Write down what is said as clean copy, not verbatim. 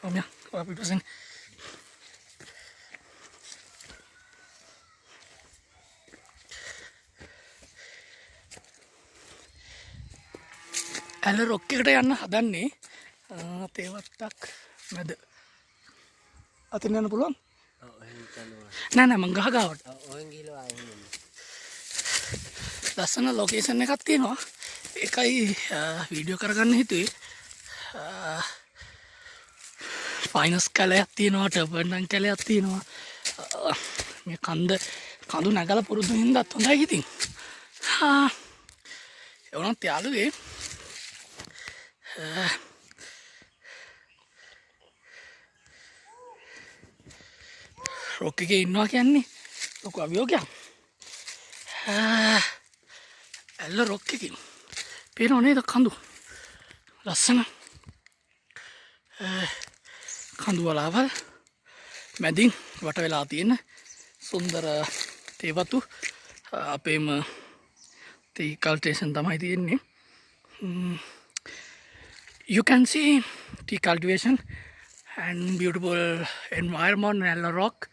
Kom igjen, hva er på plassen? ඇල රොක් එකට යන්න හදන්නේ තේවත්තක් මැද අතින් යන්න පුළුවන් නෑ නෑ මං ගහ ගාවට ලස්සන ලොකේෂන් එකක් තියෙනවා ඒකයි වීඩියෝ කරගන්න හිතුවේ ෆයිනස් කැලයක් තියෙනවා ටර්බන්ඩන් කැලයක් තියෙනවා මේ කඳු නැගලා පුරුදු හින්දාත් හොඳයි ඉතින් එවනත් යාළුවේ රොක් එකේ ඉන්නවා කියන්නේ ලොකු අභියෝගයක් ඇල්ල රොක් එකකින් පේනව නේද කඳු ලස්සන කඳු වලාවල් මැදින් වට වෙලා තියෙන සුන්දර තේවතු අපේම තේ කල්ටිවේෂන් තමයි තියෙන්නේ you can see tea cultivation and beautiful environment and rock